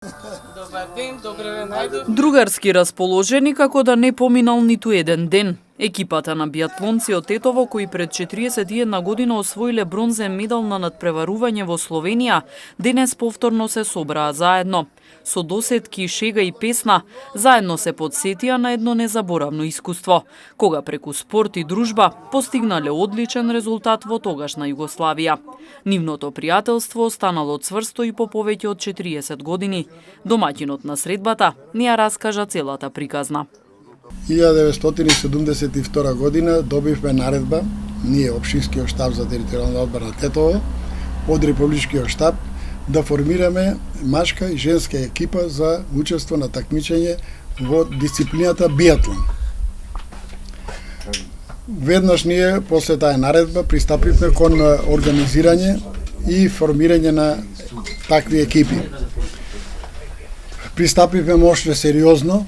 Добар ден, добре ве најдов. Другарски расположени како да не поминал ниту еден ден. Екипата на биатлонци од Тетово, кои пред 41 година освоиле бронзен медал на надпреварување во Словенија, денес повторно се собраа заедно. Со досетки, шега и песна, заедно се подсетија на едно незаборавно искуство, кога преку спорт и дружба постигнале одличен резултат во тогашна Југославија. Нивното пријателство останало цврсто и по повеќе од 40 години. Домаќинот на средбата ни ја раскажа целата приказна. 1972 година добивме наредба, ние Општинскиот штаб за територијална одбрана Тетово, од Републичкиот штаб, да формираме машка и женска екипа за учество на такмичење во дисциплината биатлон. Веднаш ние, после таа наредба, пристапивме кон организирање и формирање на такви екипи. Пристапивме мощно сериозно,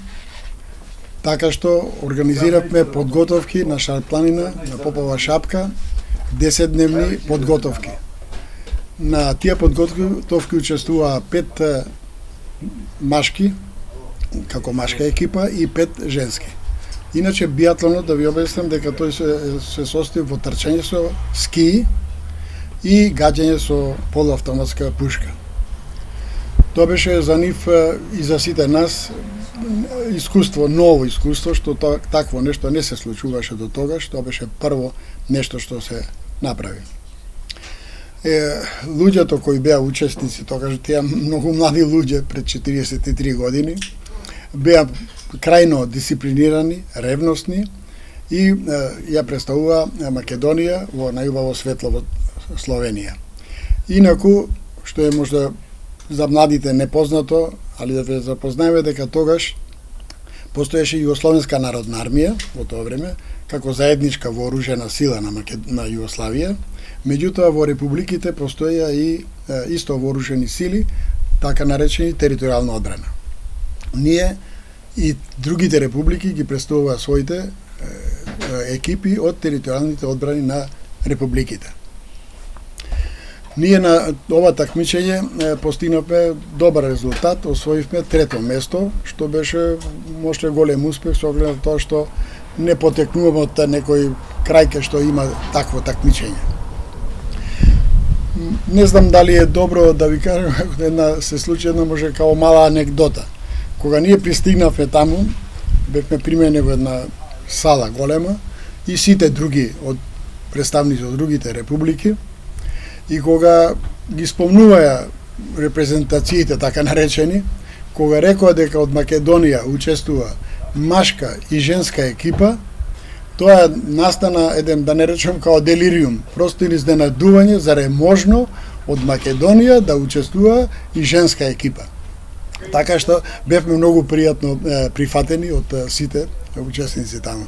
така што организиравме подготовки на Шарпланина, на Попова шапка, 10-дневни подготовки. На тие подготовки учествуваа 5 машки, како машка екипа, и 5 женски. Иначе биатлонот, да ви обяснам, дека тој се состои во трчање со скии и гаѓање со полуавтоматска пушка. Тоа беше за нив и за сите нас искуство, ново искуство, што такво нешто не се случуваше до тогаш, тоа беше прво нешто што се направи. Луѓето кои беа учесници, тогаш тие многу млади луѓе пред 43 години, беа крајно дисциплинирани, ревностни и ја представува Македонија во најубаво светло во Словенија. Инаку, што е можда за младите непознато, али да ве запознаеме дека тогаш постоеше Југословенска народна армија во тоа време, како заедничка вооружена сила на Југославија. Меѓутоа во републиките постоја и исто вооружени сили, така наречени територијална одбрана. Ние и другите републики ги представуваа своите екипи од територијалните одбрани на републиките. Ние на ова такмичење постигнавме добар резултат, освоивме 3-то место, што беше може голем успех со оглед на тоа што не потекнуваме од некој крај кај што има такво такмичење. Не знам дали е добро да ви кажам, се случи една може као мала анекдота. Кога ние пристигнавме таму, бевме примени во една сала голема и сите други од представници од другите републики, и кога ги спомнуваја репрезентациите, така наречени, кога рекоа дека од Македонија учествува машка и женска екипа, тоа настана еден, да не речем, као делириум, просто изненадување заре можно од Македонија да учествува и женска екипа. Така што бевме многу пријатно прифатени од сите учесници таму.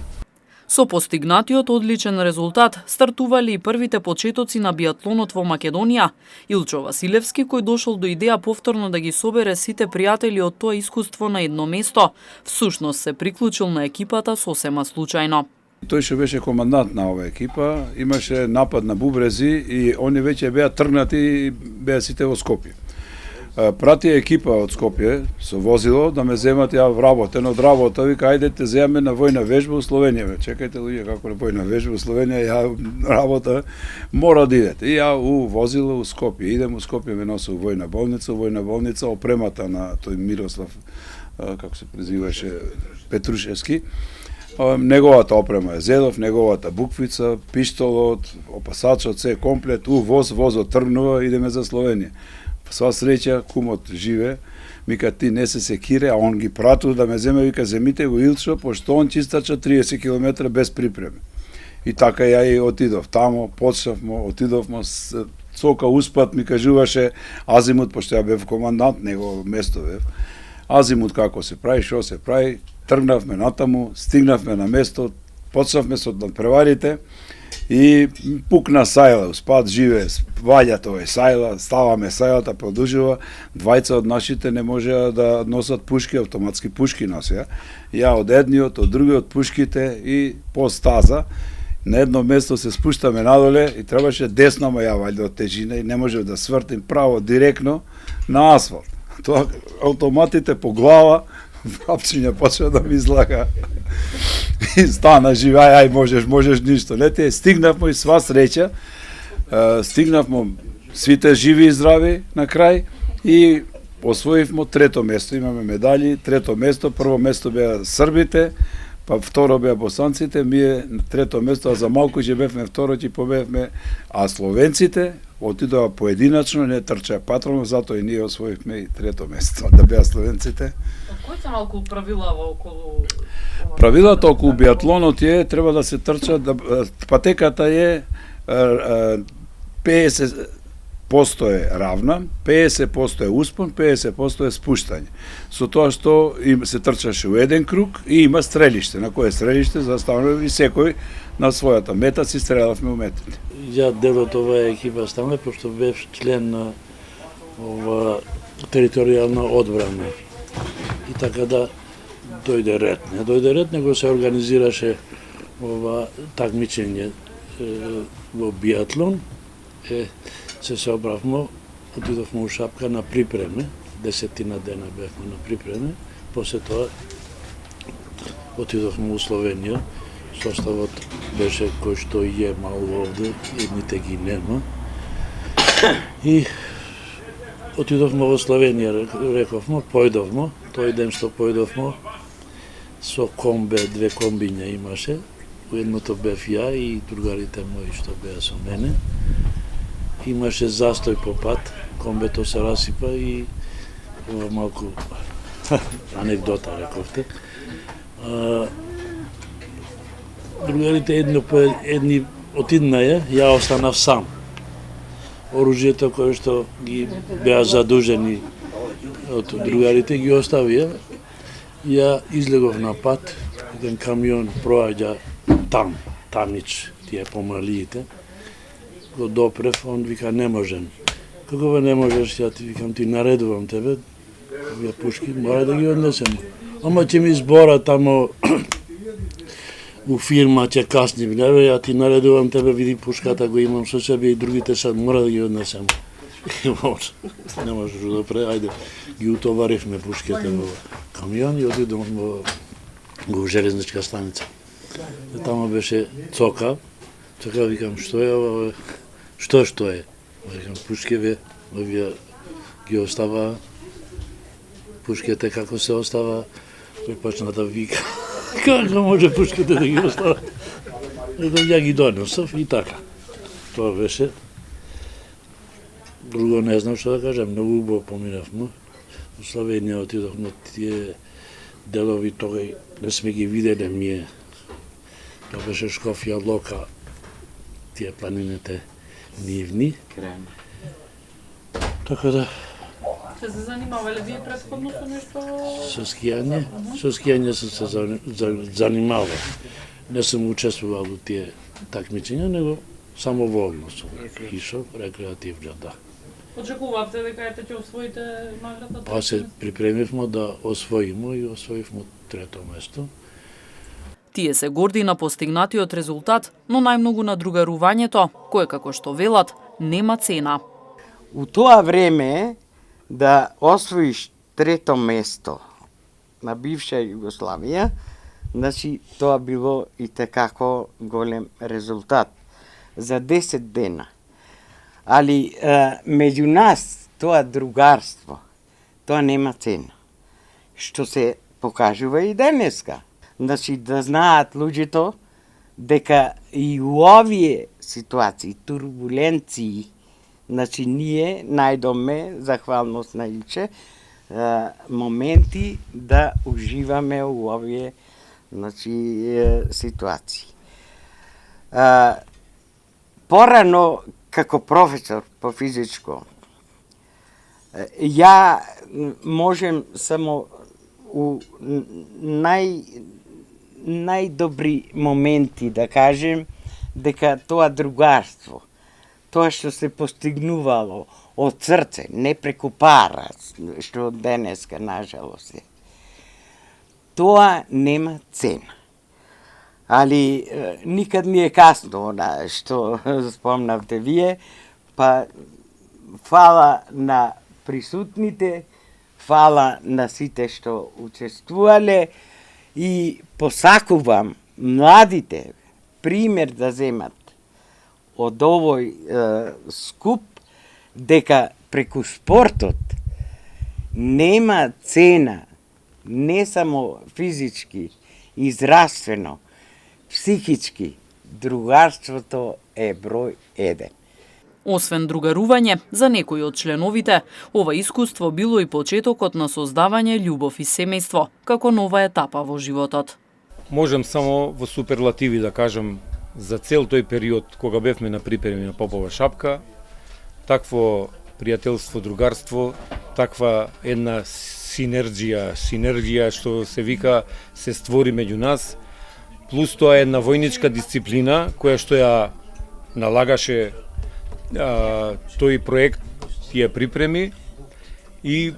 Со постигнатиот одличен резултат стартувале и првите почетоци на биатлонот во Македонија. Илчо Василевски, кој дошол до идеја повторно да ги собере сите пријатели од тоа искуство на едно место, всушност се приклучил на екипата сосема случајно. Тој што беше командант на оваа екипа, имаше напад на бубрези и они веќе беа тргнати и беа сите во Скопје. Прати екипа од Скопје со возило да ме земат ја вработен од работа, вика ајде те земаме на војна вежба во Словенија. Чекајте луѓе, како на војна вежба во Словенија, ја работа мора да идете. И ја у возило у Скопје, идем у Скопје, ме носи у војна болница, опремата на тој Мирослав, како се презиваше, Петрушевски. Неговата опрема е зедов, неговата буквица, пиштолот, опасачот, се комплет, возот тргнува, идеме за Словенија. Сва среќа, кумот живе, вика ти не се секире, а он ги пратил да ме земе, вика земите го Илчо, пошто он чистача 30 км без припреме. И така ја и отидов тамо, почнавме, отидовме, сока успат ми кажуваше Азимут, пошто ја бев командант, него место бев. Азимут како се прави, шо се прави, тргнавме натаму, стигнавме на место, почнавме со надпреварите, и пукна сајла, спад живе, ваѓа тоа сајла, ставаме сајлата, продолжува, двајца од нашите не можеа да носат пушки, автоматски пушки носеа. Ја од едниот, од другиот пушките и по стаза, на едно место се спуштаме надоле и требаше десно, ма ја вајде од тежина и не може да свртим право директно на асфалт. Тоа автоматите по глава, апчиња почна да ми излага. И стана живеј, можеш ништо. Лете, стигнавме и сва среќа, стигнавме сите живи и здрави на крај и освоивме трето место. Имаме медали, трето место, прво место беа србите, па второ беа босанците, ние трето место, а за малку ќе бевме второ, ќе побевме, а словенците отидоа поединачно, не трчаа патронов, затоа и ние освоивме и трето место, да беа словенците. Кои се малку правилава околу... Правилата околу биатлонот е, треба да се трча, патеката е 50% е равна, 50% е успон, 50% е спуштање. Со тоа што се трчаше у еден круг и има стрелиште, на кое стрелиште заставаме и секој на својата мета си стрелавме у метите. Ја дел од оваа екипа станав, пошто бев член на ова територијална одбрана. И така да дојде ред. Не дојде ред, него се организираше ова такмичење во биатлон. Се собравме, отидовме у Шапка на припреме, 10 дена бевме на припреме, после тоа отидовме у Словенија, составот беше кој што е мало овде, едните ги нема. И отидовме во Словенија, рековме, појдовме, тој ден што појдовме, со комбе, 2 комбиња имаше, у едното бев ја и другарите мои што беа со мене. Имаше застој по пат, комбето се расипа и ова малку анекдота рековте. Другарите едни отиднаја, ја останав сам. Оружјето кое што ги беа задужени од другарите ги оставија. Ја излегов на пат, еден камион проаѓа тамич, тие помалиите. Го допрев, он вика не можем. Како не можеш, ја ти викам, ти наредувам тебе, вие пушки, мора да ги однесем. Ама ќе ми збора тамо у фирма, ќе касним, не бе, ја ти наредувам тебе, види пушката го имам со себе и другите сад мора да ги однесем. Не можеш да допре, ајде, ги утоваривме пушките во камион и отидовме во железничка станица. И тамо беше цока, викам, што е ова, што е? Викам, пушкеве, овие ги остава, пушките како се остава, кој почна да вика, како може пушките да ги остава? Ја ги донесов и така. Тоа беше. Друго не знам што да кажам, многу убаво поминавме. Во Словенија отидовме, тие делови тогај не сме ги виделе ние. Тоа беше Шкофја Лока, тие планините нивни. Така да... Се занимавале вие претходно со нешто? Со скијање? Со скијање се занимавал. Не сум учествувал у тие такмичења, него само волно сум ишо, рекреативно, да. Очекувавте дека ќе освоите наградата? Па се припремивме да освоиме и освоивме трето место. Тие се горди на постигнатиот резултат, но најмногу на другарувањето, кое како што велат, нема цена. У тоа време да освоиш трето место на бивша Југославија, значи тоа било и tekako голем резултат за 10 дена. Али меѓу нас тоа другарство, тоа нема цена. Што се покажува и денеска. Значи да знаат луѓето дека и у овие ситуации, турбуленции, значи ние најдоме, захвалност на Иче, моменти да уживаме у овие ситуации. Порано, како професор по физичко, ја можем само у најдобри моменти да кажем дека тоа другарство, тоа што се постигнувало од срце, не преку пара, што денеска, нажалост е. Тоа нема цена. Али никад не е касно, што спомнавте вие, па фала на присутните, фала на сите што учествувале и посакувам младите пример да земат од овој скуп, дека преку спортот нема цена, не само физички и здравствено, психички, другарството е број 1. Освен другарување, за некои од членовите, ова искуство било и почетокот на создавање љубов и семејство, како нова етапа во животот. Можам само во суперлативи да кажам за цел тој период кога бевме на припреми на Попова шапка, такво пријателство, другарство, таква една синергија што се вика се створи меѓу нас, плюс тоа една војничка дисциплина која што ја налагаше тој проект, тие припреми, и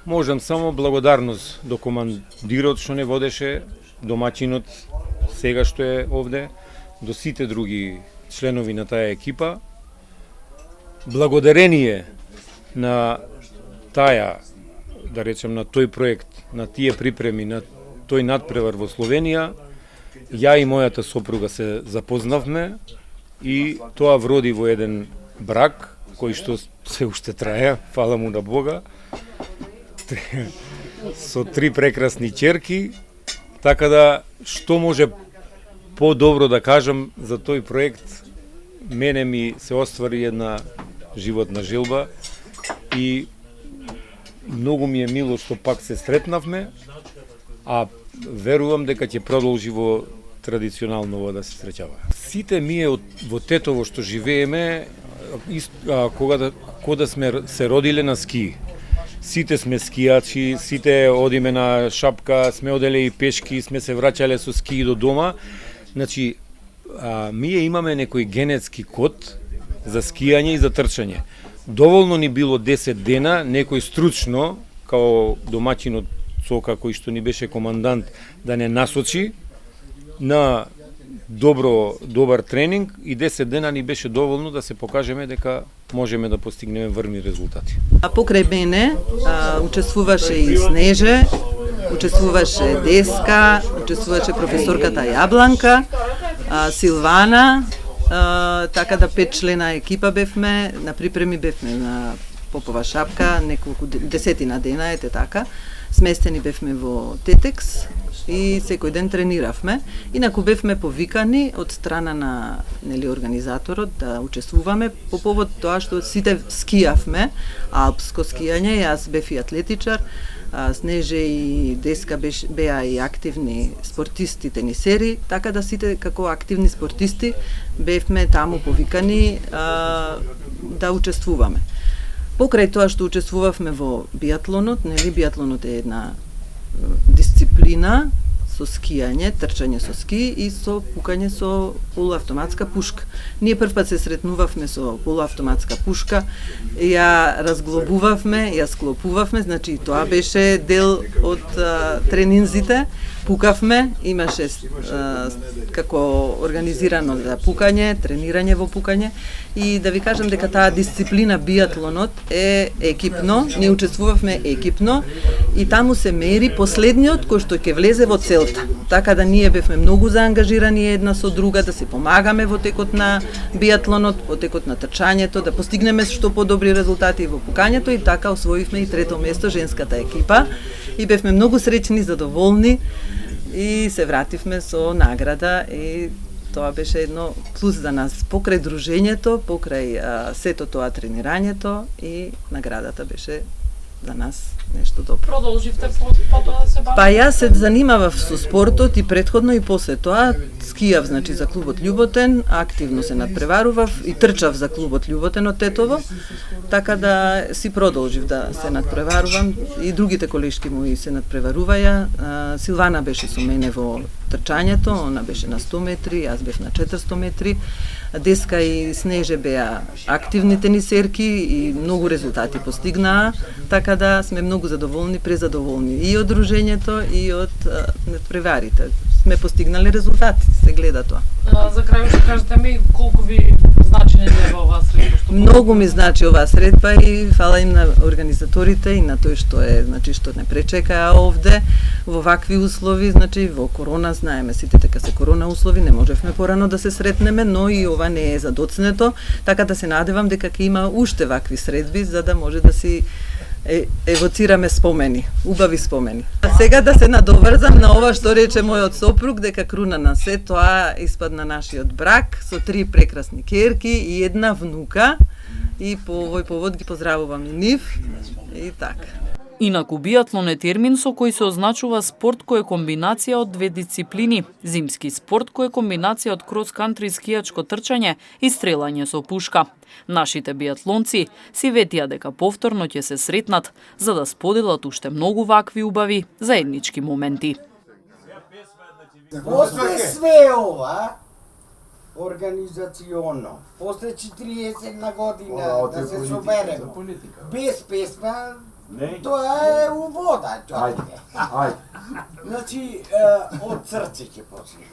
можам само благодарност до командирот што не водеше, домаќинот сега што е овде, до сите други членови на таа екипа. Благодарение на таа, да речем, на тој проект, на тие припреми, на тој надпревар во Словенија, ја и мојата сопруга се запознавме и тоа вроди во еден брак, кој што се уште трае, фала му на Бога, со 3 прекрасни ќерки, така да што може подобро да кажам за тој проект, мене ми се оствари една животна желба и многу ми е мило што пак се сретнавме, а верувам дека ќе продолжи во традиционално ова да се среќава. Сите ние во Тетово што живееме, кога сме се родиле на ски. Сите сме скијачи, сите одиме на шапка, сме оделе и пешки, сме се враќале со ски до дома. Значи, ние имаме некој генетски код за скијање и за трчање. Доволно ни било 10 дена, некој стручно, као домаќинот Цока, кој што ни беше командант, да не насочи на добар тренинг, и 10 дена ни беше доволно да се покажеме дека можеме да постигнеме врни резултати. Покрај мене учествуваше и Снеже, учествуваше Деска, учествуваше професорката Јабланка, Силвана, така да 5 члена екипа бевме, на припреми бевме на Попова шапка, неколку десетина дена, ете така. Сместени бевме во Тетекс и секој ден трениравме. Инаку бевме повикани од страна на организаторот да учествуваме по повод тоа што сите скијавме, алпско скијање, јас бев и атлетичар, Снеже и Деска беа и активни спортисти тенисери, така да сите како активни спортисти бевме таму повикани да учествуваме. Покрај тоа што учествувавме во биатлонот, биатлонот е една дисциплина со скијање, трчање со ски и со пукање со полуавтоматска пушка. Ние првпат се сретнувавме со полуавтоматска пушка, ја разглобувавме, ја склопувавме, значи тоа беше дел од тренинзите. Пукавме, имаше како организирано за пукање, тренирање во пукање, и да ви кажам дека таа дисциплина биатлонот е екипно, ние учествувавме екипно и таму се мери последниот кој што ќе влезе во целта. Така да ние бевме многу заангажирани една со друга, да се помагаме во текот на биатлонот, во текот на трчањето, да постигнеме што подобри резултати во пукањето, и така освоивме и 3-то место женската екипа и бевме многу среќни, задоволни и се вративме со награда, и тоа беше едно плюс за нас покрај дружењето, покрај сето тоа тренирањето, и наградата беше за нас нешто добро. Продолживте потоа да се бавите? Па јас се занимавав со спортот и претходно и после тоа скијав, значи за клубот Љуботен, активно се надпреварував и трчав за клубот Љуботен од Тетово, така да си продолжив да се надпреварувам, и другите колешки мои се надпреваруваја. Силвана беше со мене во трчањето, она беше на 100 метри, јас бев на 400 метри. Деска и Снеже беа активни тенисерки и многу резултати постигнаа, така да сме многу задоволни, презадоволни и од дружењето и од надпреварите. Сме постигнале резултати. се гледа тоа. За крај што кажете ми колку ви значи неделя оваа средба што Многу ми значи оваа средба и фала им на организаторите и на тој што е, значи што не пречекаа овде во вакви услови, значи во корона знаеме сите дека се корона услови, не можевме порано да се сретнеме, но и ова не е задоцнето, така да се надевам дека ќе има уште вакви средби за да може да си евоцираме спомени, убави спомени. А сега да се надоврзам на ова што рече мојот сопруг, дека круна на се тоа испадна нашиот брак со 3 прекрасни ќерки и една внука и по овој повод ги поздравувам и нив и така. Инаку биатлон е термин со кој се означува спорт кој е комбинација од две дисциплини. Зимски спорт кој е комбинација од крос-кантри скијачко трчање и стрелање со пушка. Нашите биатлонци си ветија дека повторно ќе се сретнат за да споделат уште многу вакви убави заеднички моменти. После све ова, организационо, после 40 година да се соберем, без песна, тоа е увода, чојке. Значи, од срце ќе почнем.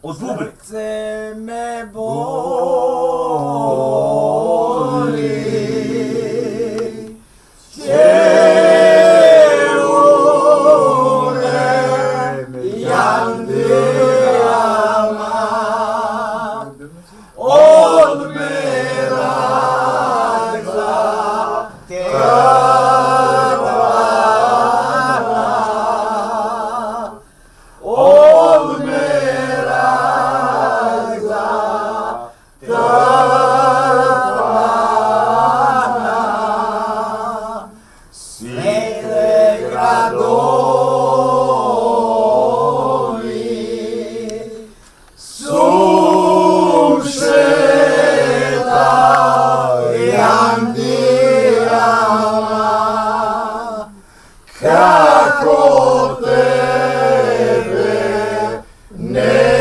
Од бубрек. Срце ме боли, целуне, јандеама, од мераца, kako tebe ne